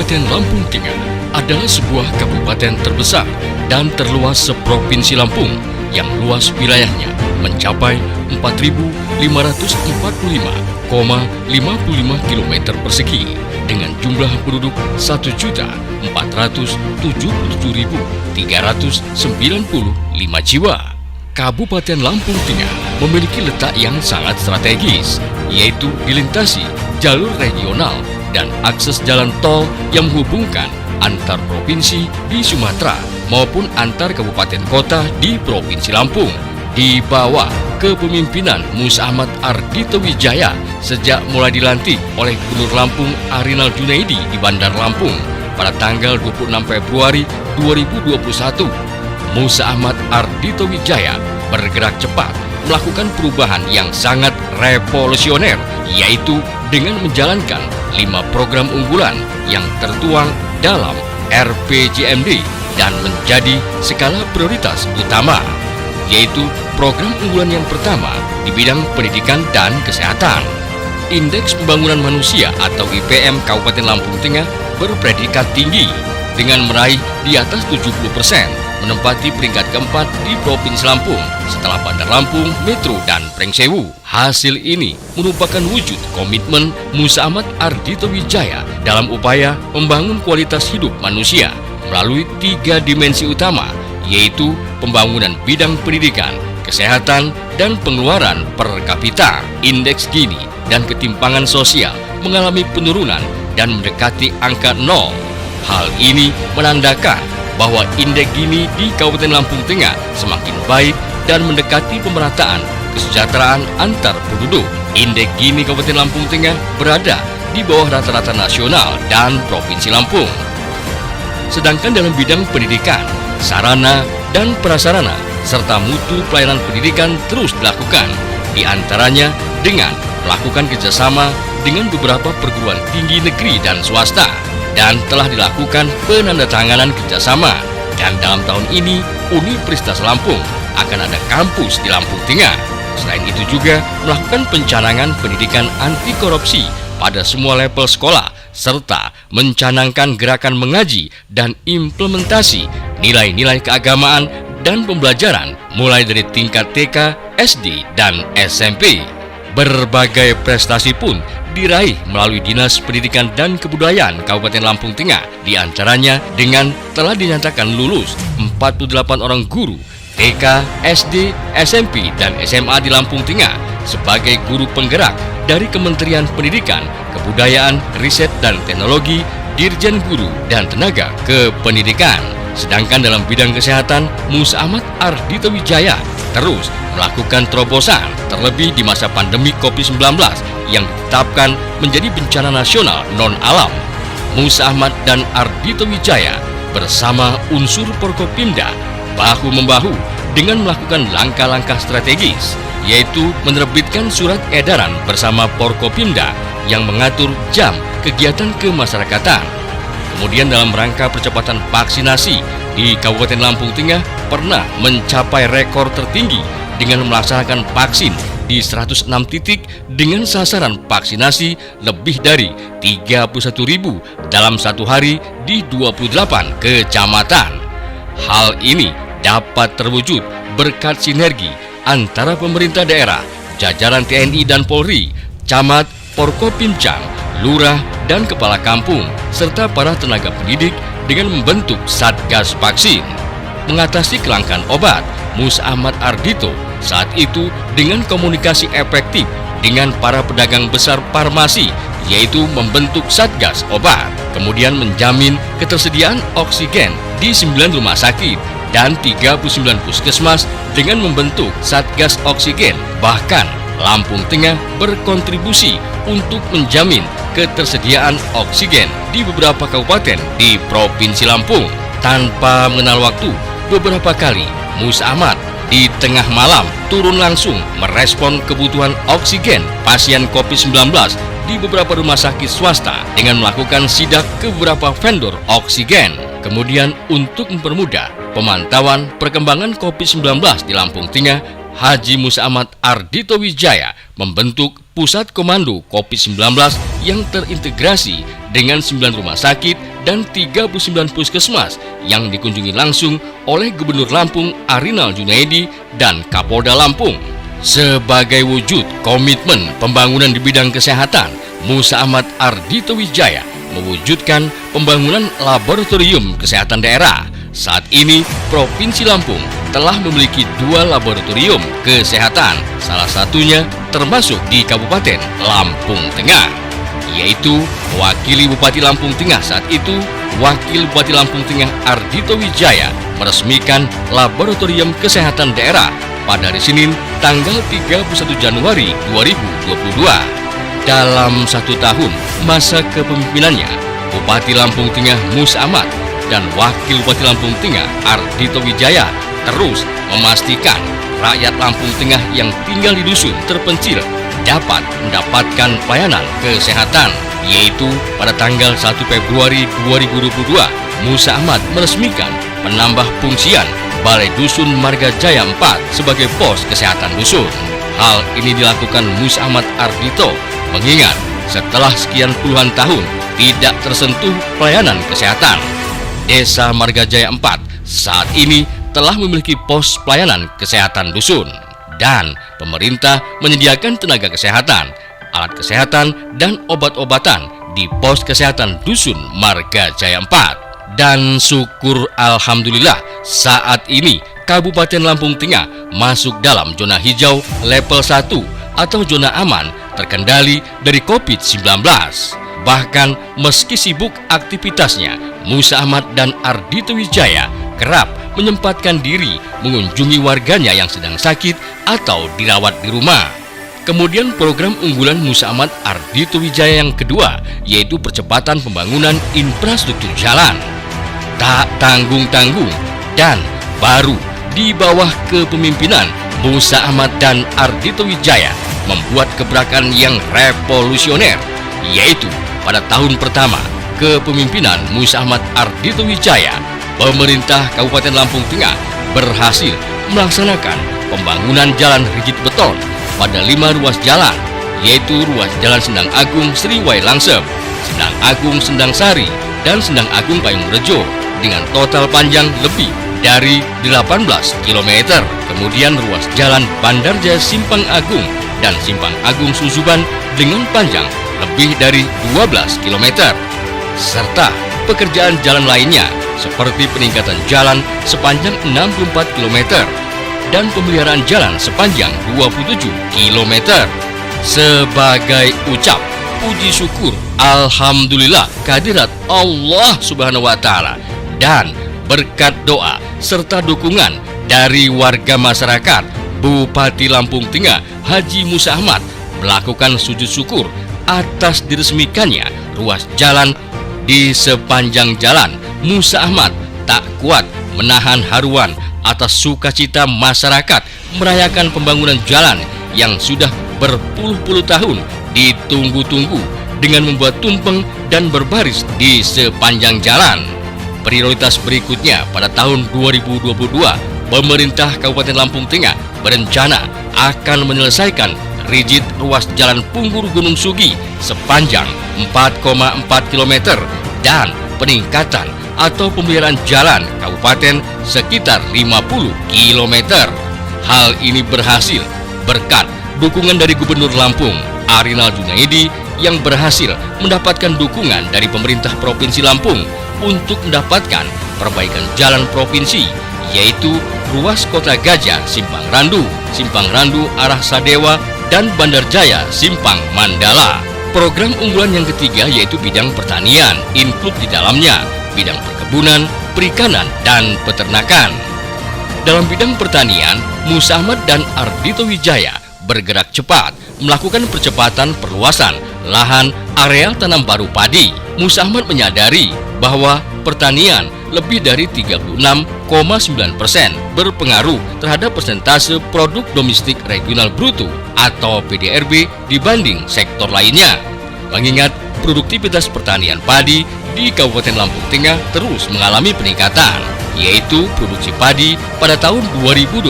Kabupaten Lampung Tengah adalah sebuah kabupaten terbesar dan terluas seprovinsi Lampung yang luas wilayahnya mencapai 4.545,55 km persegi dengan jumlah penduduk 1.477.395 jiwa. Kabupaten Lampung Tengah memiliki letak yang sangat strategis, yaitu dilintasi jalur regional dan akses jalan tol yang menghubungkan antar provinsi di Sumatera maupun antar kabupaten kota di Provinsi Lampung. Di bawah kepemimpinan Musa Ahmad Ardhito Wijaya sejak mulai dilantik oleh Gubernur Lampung Arinal Junaidi di Bandar Lampung pada tanggal 26 Februari 2021, Musa Ahmad Ardhito Wijaya bergerak cepat melakukan perubahan yang sangat revolusioner, yaitu dengan menjalankan 5 program unggulan yang tertuang dalam RPJMD dan menjadi skala prioritas utama, yaitu program unggulan yang pertama di bidang pendidikan dan kesehatan. Indeks Pembangunan Manusia atau IPM Kabupaten Lampung Tengah berpredikat tinggi dengan meraih di atas 70%, menempati peringkat keempat di Provinsi Lampung setelah Bandar Lampung, Metro, dan Prengsewu. Hasil ini merupakan wujud komitmen Musa Ahmad Ardhito Wijaya dalam upaya membangun kualitas hidup manusia melalui 3 dimensi utama, yaitu pembangunan bidang pendidikan, kesehatan, dan pengeluaran per kapita. Indeks Gini dan ketimpangan sosial mengalami penurunan dan mendekati angka 0. Hal ini menandakan bahwa indeks Gini di Kabupaten Lampung Tengah semakin baik dan mendekati pemerataan kesejahteraan antar penduduk. Indeks Gini Kabupaten Lampung Tengah berada di bawah rata-rata nasional dan Provinsi Lampung. Sedangkan dalam bidang pendidikan, sarana dan prasarana serta mutu pelayanan pendidikan terus dilakukan, di antaranya dengan melakukan kerjasama dengan beberapa perguruan tinggi negeri dan swasta, dan telah dilakukan penandatanganan kerjasama. Dan dalam tahun ini, Universitas Lampung akan ada kampus di Lampung Tengah. Selain itu juga melakukan pencanangan pendidikan anti korupsi pada semua level sekolah, serta mencanangkan gerakan mengaji dan implementasi nilai-nilai keagamaan dan pembelajaran mulai dari tingkat TK, SD, dan SMP. Berbagai prestasi pun diraih melalui Dinas Pendidikan dan Kebudayaan Kabupaten Lampung Tengah, di antaranya dengan telah dinyatakan lulus 48 orang guru TK, SD, SMP, dan SMA di Lampung Tengah sebagai guru penggerak dari Kementerian Pendidikan, Kebudayaan, Riset, dan Teknologi, Dirjen Guru, dan Tenaga Kependidikan. Sedangkan dalam bidang kesehatan, Musa Ahmad Ardhito Wijaya terus melakukan terobosan, terlebih di masa pandemi COVID-19 yang ditetapkan menjadi bencana nasional non-alam. Musa Ahmad dan Ardhito Wijaya bersama unsur Porkopimda bahu-membahu dengan melakukan langkah-langkah strategis, yaitu menerbitkan surat edaran bersama Porkopimda yang mengatur jam kegiatan kemasyarakatan. Kemudian dalam rangka percepatan vaksinasi di Kabupaten Lampung Tengah pernah mencapai rekor tertinggi dengan melaksanakan vaksin di 106 titik dengan sasaran vaksinasi lebih dari 31.000 dalam satu hari di 28 kecamatan. Hal ini dapat terwujud berkat sinergi antara pemerintah daerah, jajaran TNI dan Polri, camat, Porkopimcam, lurah, dan kepala kampung, serta para tenaga pendidik dengan membentuk Satgas Vaksin. Mengatasi kelangkaan obat, Musa Ahmad Ardhito saat itu dengan komunikasi efektif dengan para pedagang besar farmasi, yaitu membentuk Satgas Obat, kemudian menjamin ketersediaan oksigen di 9 rumah sakit dan 39 puskesmas dengan membentuk Satgas Oksigen. Bahkan Lampung Tengah berkontribusi untuk menjamin ketersediaan oksigen di beberapa kabupaten di Provinsi Lampung. Tanpa mengenal waktu, beberapa kali Musa Ahmad di tengah malam turun langsung merespon kebutuhan oksigen pasien COVID-19 di beberapa rumah sakit swasta dengan melakukan sidak ke beberapa vendor oksigen. Kemudian untuk mempermudah pemantauan perkembangan COVID-19 di Lampung Tengah, Haji Musa Ahmad Ardhito Wijaya membentuk Pusat Komando COVID-19 yang terintegrasi dengan 9 rumah sakit dan 39 puskesmas yang dikunjungi langsung oleh Gubernur Lampung Arinal Junaidi dan Kapolda Lampung. Sebagai wujud komitmen pembangunan di bidang kesehatan, Musa Ahmad Ardhito Wijaya mewujudkan pembangunan laboratorium kesehatan daerah. Saat ini, Provinsi Lampung telah memiliki 2 laboratorium kesehatan, salah satunya termasuk di Kabupaten Lampung Tengah, yaitu mewakili Bupati Lampung Tengah saat itu, Wakil Bupati Lampung Tengah Ardhito Wijaya meresmikan laboratorium kesehatan daerah pada hari Senin tanggal 31 Januari 2022. Dalam 1 tahun masa kepemimpinannya, Bupati Lampung Tengah Musa Ahmad dan Wakil Bupati Lampung Tengah Ardhito Wijaya terus memastikan rakyat Lampung Tengah yang tinggal di dusun terpencil dapat mendapatkan pelayanan kesehatan, yaitu pada tanggal 1 Februari 2022, Musa Ahmad meresmikan penambah fungsian Balai Dusun Marga Jaya 4 sebagai pos kesehatan dusun. Hal ini dilakukan Musa Ahmad Ardhito mengingat setelah sekian puluhan tahun tidak tersentuh pelayanan kesehatan, Desa Marga Jaya 4 saat ini telah memiliki pos pelayanan kesehatan dusun, dan pemerintah menyediakan tenaga kesehatan, alat kesehatan, dan obat-obatan di pos kesehatan dusun Marga Jaya 4. Dan syukur alhamdulillah saat ini Kabupaten Lampung Tengah masuk dalam zona hijau level 1 atau zona aman terkendali dari COVID-19. Bahkan meski sibuk aktivitasnya, Musa Ahmad dan Ardhito Wijaya kerap menyempatkan diri mengunjungi warganya yang sedang sakit atau dirawat di rumah. Kemudian program unggulan Musa Ahmad Ardhito Wijaya yang kedua yaitu percepatan pembangunan infrastruktur jalan. Tak tanggung-tanggung dan baru di bawah kepemimpinan Musa Ahmad dan Ardhito Wijaya membuat gebrakan yang revolusioner, yaitu pada tahun pertama kepemimpinan Musa Ahmad Ardhito Wijaya, pemerintah Kabupaten Lampung Tengah berhasil melaksanakan pembangunan jalan rigid beton pada 5 ruas jalan, yaitu ruas Jalan Sendang Agung Sriwai Langsem, Sendang Agung Sendang Sari, dan Sendang Agung Payung Rejo dengan total panjang lebih dari 18 km. Kemudian ruas Jalan Bandarjaya Simpang Agung dan Simpang Agung Susuban dengan panjang lebih dari 12 km. Serta pekerjaan jalan lainnya seperti peningkatan jalan sepanjang 64 km dan pemeliharaan jalan sepanjang 27 km. Sebagai ucap puji syukur alhamdulillah kehadirat Allah Subhanahu wa taala dan berkat doa serta dukungan dari warga masyarakat, Bupati Lampung Tengah Haji Musa Ahmad melakukan sujud syukur atas diresmikannya ruas jalan di sepanjang jalan. Musa Ahmad tak kuat menahan haruan atas sukacita masyarakat merayakan pembangunan jalan yang sudah berpuluh-puluh tahun ditunggu-tunggu dengan membuat tumpeng dan berbaris di sepanjang jalan. Prioritas berikutnya pada tahun 2022, pemerintah Kabupaten Lampung Tengah berencana akan menyelesaikan rigid ruas jalan Punggur Gunung Sugi sepanjang 4,4 km dan peningkatan atau pemeliharaan jalan kabupaten sekitar 50 km. Hal ini berhasil berkat dukungan dari Gubernur Lampung Arinal Junaidi yang berhasil mendapatkan dukungan dari pemerintah Provinsi Lampung untuk mendapatkan perbaikan jalan provinsi, yaitu ruas Kota Gajah Simpang Randu arah Sadewa, dan Bandarjaya Simpang Mandala. Program unggulan yang ketiga yaitu bidang pertanian, include di dalamnya bidang perkebunan, perikanan, dan peternakan. Dalam bidang pertanian, Musa Ahmad dan Ardhito Wijaya bergerak cepat melakukan percepatan perluasan lahan areal tanam baru padi. Musa Ahmad menyadari bahwa pertanian lebih dari 36,9% berpengaruh terhadap persentase produk domestik regional bruto atau PDRB dibanding sektor lainnya. Mengingat produktivitas pertanian padi di Kabupaten Lampung Tengah terus mengalami peningkatan, yaitu produksi padi pada tahun 2021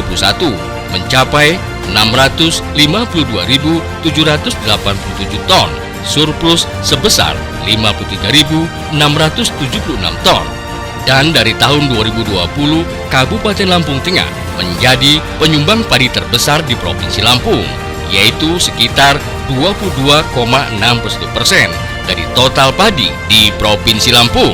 mencapai 652.787 ton surplus sebesar 53.676 ton. Dan dari tahun 2020, Kabupaten Lampung Tengah menjadi penyumbang padi terbesar di Provinsi Lampung, yaitu sekitar 22,61% dari total padi di Provinsi Lampung.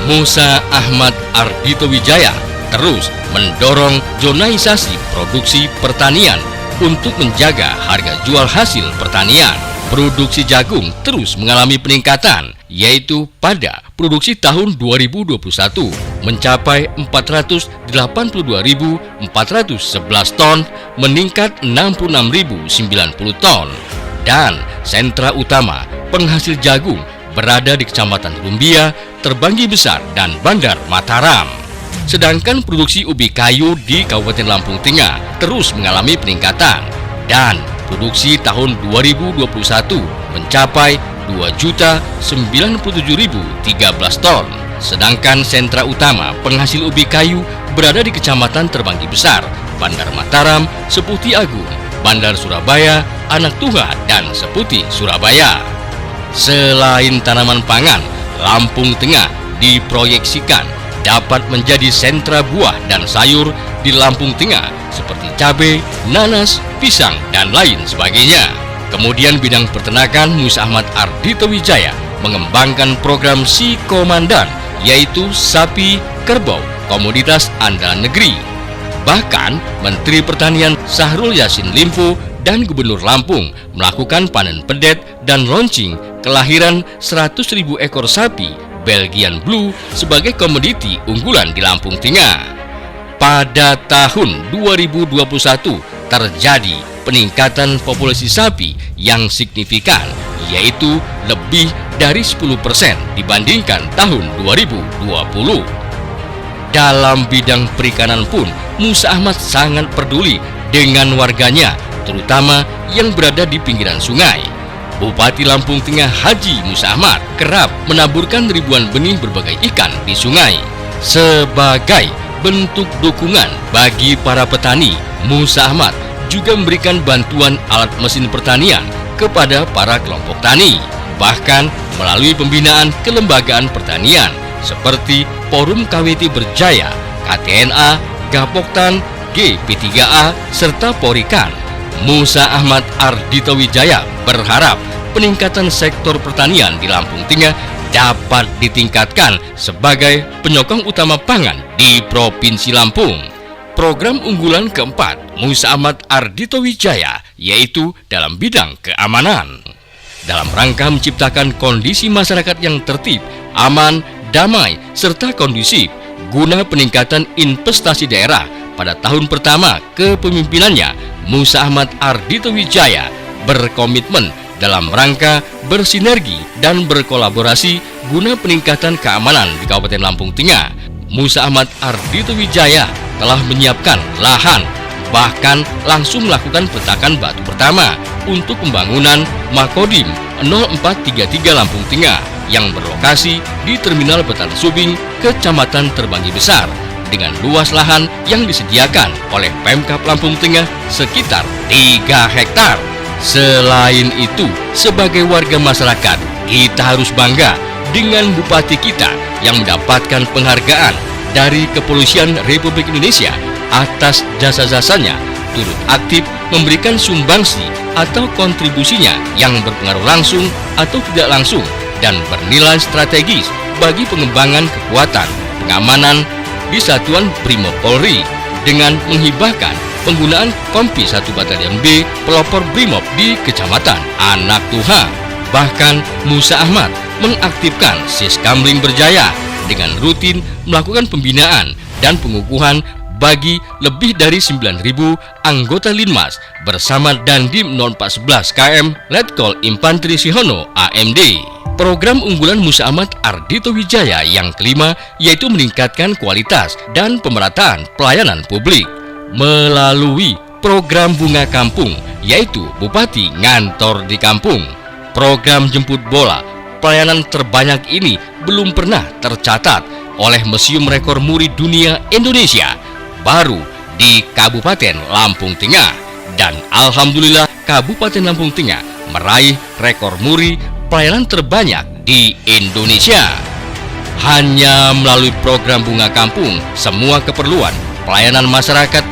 Musa Ahmad Ardhito Wijaya terus mendorong zonaisasi produksi pertanian untuk menjaga harga jual hasil pertanian. Produksi jagung terus mengalami peningkatan, yaitu pada produksi tahun 2021 mencapai 482.411 ton, meningkat 66.090 ton. Dan sentra utama penghasil jagung berada di Kecamatan Rumbia, Terbanggi Besar, dan Bandar Mataram. Sedangkan produksi ubi kayu di Kabupaten Lampung Tengah terus mengalami peningkatan, dan produksi tahun 2021 mencapai 2.097.013 ton. Sedangkan sentra utama penghasil ubi kayu berada di Kecamatan Terbanggi Besar, Bandar Mataram, Seputi Agung, Bandar Surabaya, Anak Tuha, dan Seputi Surabaya. Selain tanaman pangan, Lampung Tengah diproyeksikan dapat menjadi sentra buah dan sayur di Lampung Tengah seperti cabai, nanas, pisang, dan lain sebagainya. Kemudian bidang peternakan, Musa Ahmad Ardhito Wijaya mengembangkan program Si Komandan, yaitu sapi kerbau komoditas andalan negeri. Bahkan Menteri Pertanian Syahrul Yassin Limpo dan Gubernur Lampung melakukan panen pedet dan launching kelahiran 100.000 ekor sapi Belgian Blue sebagai komoditi unggulan di Lampung Tengah. Pada tahun 2021 terjadi peningkatan populasi sapi yang signifikan, yaitu lebih dari 10% dibandingkan tahun 2020. Dalam bidang perikanan pun, Musa Ahmad sangat peduli dengan warganya, terutama yang berada di pinggiran sungai. Bupati Lampung Tengah Haji Musa Ahmad kerap menaburkan ribuan benih berbagai ikan di sungai. Sebagai bentuk dukungan bagi para petani, Musa Ahmad juga memberikan bantuan alat mesin pertanian kepada para kelompok tani, bahkan melalui pembinaan kelembagaan pertanian seperti Forum KWT Berjaya, KTNA, Gapoktan, GP3A, serta Porikan. Musa Ahmad Ardhito Wijaya berharap peningkatan sektor pertanian di Lampung Tengah dapat ditingkatkan sebagai penyokong utama pangan di Provinsi Lampung. Program unggulan keempat Musa Ahmad Ardhito Wijaya yaitu dalam bidang keamanan. Dalam rangka menciptakan kondisi masyarakat yang tertib, aman, damai, serta kondusif guna peningkatan investasi daerah pada tahun pertama kepemimpinannya, Musa Ahmad Ardhito Wijaya berkomitmen dalam rangka bersinergi dan berkolaborasi guna peningkatan keamanan di Kabupaten Lampung Tengah. Musa Ahmad Ardhito Wijaya telah menyiapkan lahan, bahkan langsung melakukan peletakan batu pertama untuk pembangunan Makodim 0433 Lampung Tengah yang berlokasi di Terminal Betal Subing, Kecamatan Terbanggi Besar, dengan luas lahan yang disediakan oleh Pemkab Lampung Tengah sekitar 3 hektar. Selain itu, sebagai warga masyarakat, kita harus bangga dengan bupati kita yang mendapatkan penghargaan dari Kepolisian Republik Indonesia atas jasa-jasanya turut aktif memberikan sumbangsi atau kontribusinya yang berpengaruh langsung atau tidak langsung dan bernilai strategis bagi pengembangan kekuatan pengamanan di Satuan Brimob Polri dengan menghibahkan penggunaan Kompi 1 Batalion B pelopor Brimob di Kecamatan Anak Tuha. Bahkan Musa Ahmad mengaktifkan Siskamling Berjaya dengan rutin melakukan pembinaan dan pengukuhan bagi lebih dari 9.000 anggota Linmas bersama Dandim 0411 KM Letkol Infanteri Sihono AMD. Program unggulan Musa Ahmad Ardhito Wijaya yang kelima yaitu meningkatkan kualitas dan pemerataan pelayanan publik melalui program Bunga Kampung, yaitu Bupati Ngantor di Kampung. Program jemput bola pelayanan terbanyak ini belum pernah tercatat oleh Museum Rekor Muri Dunia Indonesia, baru di Kabupaten Lampung Tengah. Dan alhamdulillah Kabupaten Lampung Tengah meraih rekor muri pelayanan terbanyak di Indonesia. Hanya melalui program Bunga Kampung, semua keperluan pelayanan masyarakat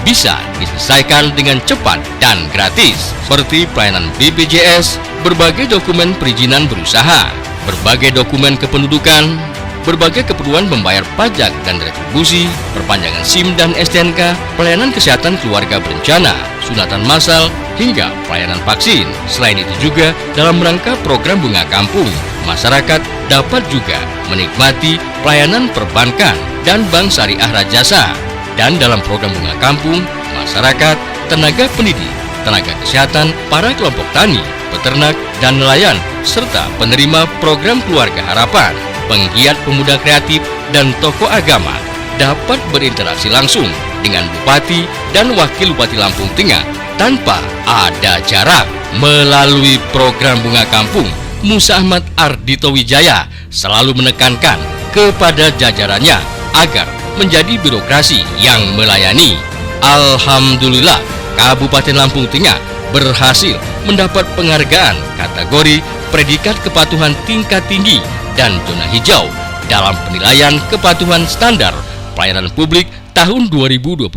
bisa diselesaikan dengan cepat dan gratis, seperti pelayanan BPJS, berbagai dokumen perizinan berusaha, berbagai dokumen kependudukan, berbagai keperluan membayar pajak dan retribusi, perpanjangan SIM dan STNK, pelayanan kesehatan keluarga berencana, sunatan massal, hingga pelayanan vaksin. Selain itu juga, dalam rangka program Bunga Kampung, masyarakat dapat juga menikmati pelayanan perbankan dan bank syariah Rajasa. Dan dalam program Bunga Kampung, masyarakat, tenaga pendidik, tenaga kesehatan, para kelompok tani, peternak, dan nelayan, serta penerima program Keluarga Harapan, penggiat pemuda kreatif, dan tokoh agama dapat berinteraksi langsung dengan Bupati dan Wakil Bupati Lampung Tengah tanpa ada jarak. Melalui program Bunga Kampung, Musa Ahmad Ardhito Wijaya selalu menekankan kepada jajarannya agar menjadi birokrasi yang melayani. Alhamdulillah, Kabupaten Lampung Tengah berhasil mendapat penghargaan kategori predikat kepatuhan tingkat tinggi dan zona hijau dalam penilaian kepatuhan standar pelayanan publik tahun 2021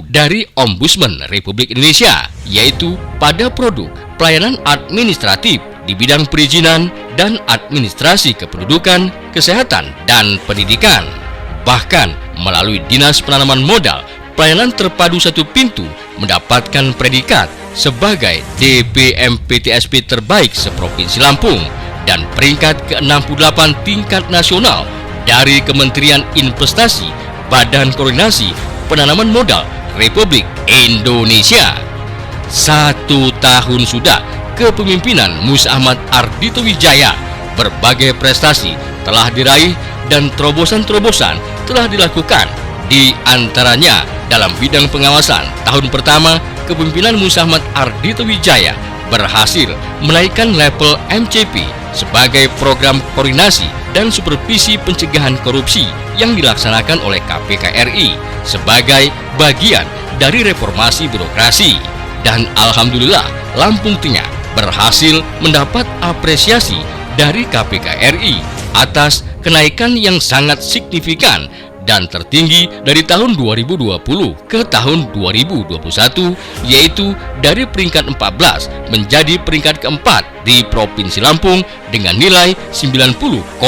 dari Ombudsman Republik Indonesia, yaitu pada produk pelayanan administratif di bidang perizinan dan administrasi kependudukan, kesehatan, dan pendidikan. Bahkan melalui Dinas Penanaman Modal, pelayanan terpadu satu pintu mendapatkan predikat sebagai DPMPTSP terbaik seprovinsi Lampung dan peringkat ke-68 tingkat nasional dari Kementerian Investasi Badan Koordinasi Penanaman Modal Republik Indonesia. 1 tahun sudah kepemimpinan Musa Ahmad Ardhito Wijaya, berbagai prestasi telah diraih dan terobosan-terobosan telah dilakukan. Di antaranya dalam bidang pengawasan, tahun pertama kepemimpinan Musa Ahmad Ardhito Wijaya berhasil menaikkan level MCP sebagai program koordinasi dan supervisi pencegahan korupsi yang dilaksanakan oleh KPK RI sebagai bagian dari reformasi birokrasi. Dan alhamdulillah, Lampung Tengah berhasil mendapat apresiasi dari KPK RI atas kenaikan yang sangat signifikan dan tertinggi dari tahun 2020 ke tahun 2021, yaitu dari peringkat 14 menjadi peringkat keempat di Provinsi Lampung dengan nilai 90,99.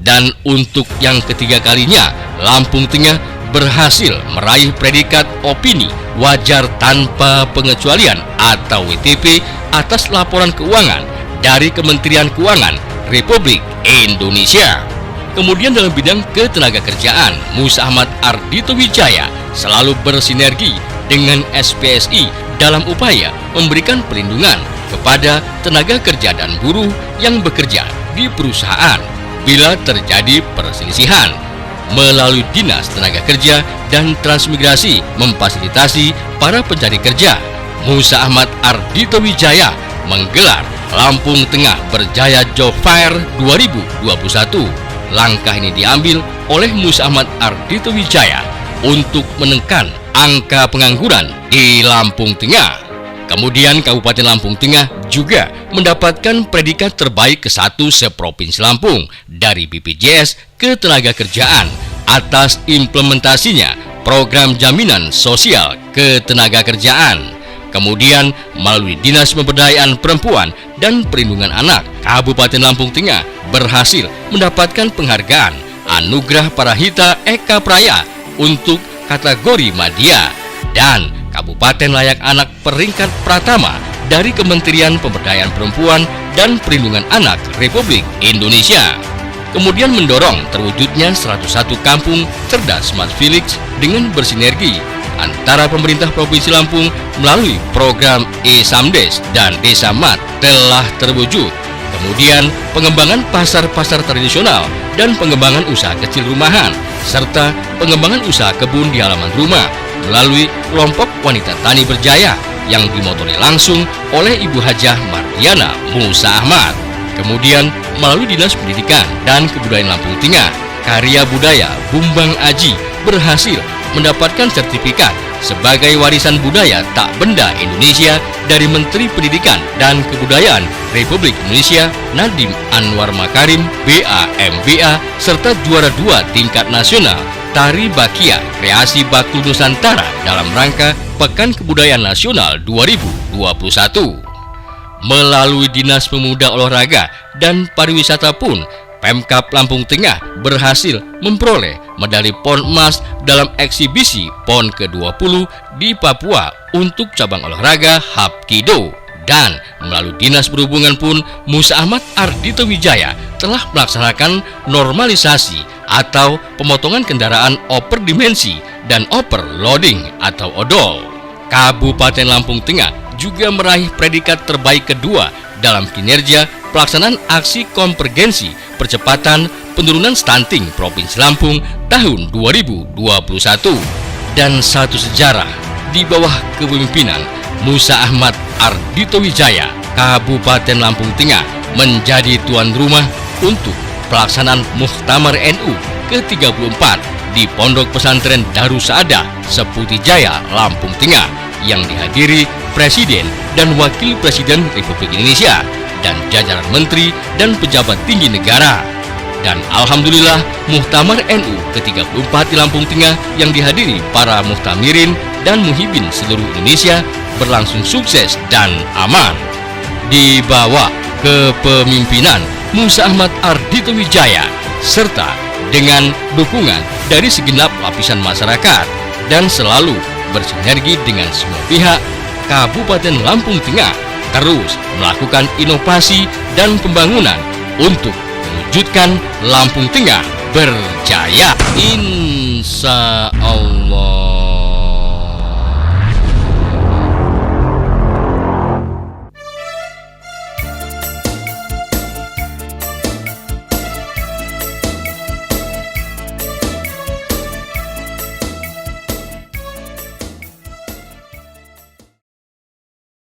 Dan untuk yang ketiga kalinya, Lampung Tengah berhasil meraih predikat opini wajar tanpa pengecualian atau WTP atas laporan keuangan dari Kementerian Keuangan Republik Indonesia. Kemudian dalam bidang ketenagakerjaan, Musa Ahmad Ardhito Wijaya selalu bersinergi dengan SPSI dalam upaya memberikan perlindungan kepada tenaga kerja dan buruh yang bekerja di perusahaan bila terjadi perselisihan. Melalui Dinas Tenaga Kerja dan Transmigrasi memfasilitasi para pencari kerja, Musa Ahmad Ardhito Wijaya menggelar Lampung Tengah Berjaya Job Fair 2021. Langkah ini diambil oleh Musa Ahmad Ardhito Wijaya untuk menekan angka pengangguran di Lampung Tengah. Kemudian Kabupaten Lampung Tengah juga mendapatkan predikat terbaik ke-1 seprovinsi Lampung dari BPJS Ketenagakerjaan atas implementasinya program jaminan sosial ketenagakerjaan. Kemudian melalui Dinas Pemberdayaan Perempuan dan Perlindungan Anak, Kabupaten Lampung Tengah berhasil mendapatkan penghargaan Anugerah Parahita Eka Praya untuk kategori Madya dan Kabupaten Layak Anak peringkat pertama dari Kementerian Pemberdayaan Perempuan dan Perlindungan Anak Republik Indonesia. Kemudian mendorong terwujudnya 101 kampung cerdas Smart Village dengan bersinergi antara pemerintah Provinsi Lampung melalui program e-Samdes dan Desa Mat telah terwujud. Kemudian pengembangan pasar-pasar tradisional dan pengembangan usaha kecil rumahan serta pengembangan usaha kebun di halaman rumah melalui kelompok wanita tani berjaya yang dimotori langsung oleh Ibu Hajah Mardiana Musa Ahmad. Kemudian melalui Dinas Pendidikan dan Kebudayaan Lampung Tengah, karya budaya Bumbang Aji berhasil mendapatkan sertifikat sebagai warisan budaya tak benda Indonesia dari Menteri Pendidikan dan Kebudayaan Republik Indonesia Nadiem Anwar Makarim, BA-MBA, serta juara 2 tingkat nasional Tari Bakia Kreasi Bakul Nusantara dalam rangka Pekan Kebudayaan Nasional 2021. Melalui Dinas Pemuda Olahraga dan Pariwisata pun, Pemkab Lampung Tengah berhasil memperoleh medali PON emas dalam eksibisi PON ke-20 di Papua untuk cabang olahraga Hapkido. Dan melalui Dinas Perhubungan pun, Musa Ahmad Ardhito Wijaya telah melaksanakan normalisasi atau pemotongan kendaraan overdimensi dan overloading atau odol. Kabupaten Lampung Tengah juga meraih predikat terbaik kedua dalam kinerja pelaksanaan aksi konvergensi percepatan penurunan stunting Provinsi Lampung tahun 2021. Dan satu sejarah, di bawah kepemimpinan Musa Ahmad Ardhito Wijaya, Kabupaten Lampung Tengah menjadi tuan rumah untuk pelaksanaan Muktamar NU ke-34 di Pondok Pesantren Darussaadah Seputi Jaya, Lampung Tengah, yang dihadiri Presiden dan Wakil Presiden Republik Indonesia dan jajaran menteri dan pejabat tinggi negara. Dan alhamdulillah, Muktamar NU ke-34 di Lampung Tengah yang dihadiri para muhtamirin dan muhibin seluruh Indonesia berlangsung sukses dan aman. Di bawah kepemimpinan Musa Ahmad Ardhito Wijaya serta dengan dukungan dari segenap lapisan masyarakat dan selalu bersinergi dengan semua pihak, Kabupaten Lampung Tengah terus melakukan inovasi dan pembangunan untuk mewujudkan Lampung Tengah berjaya, insya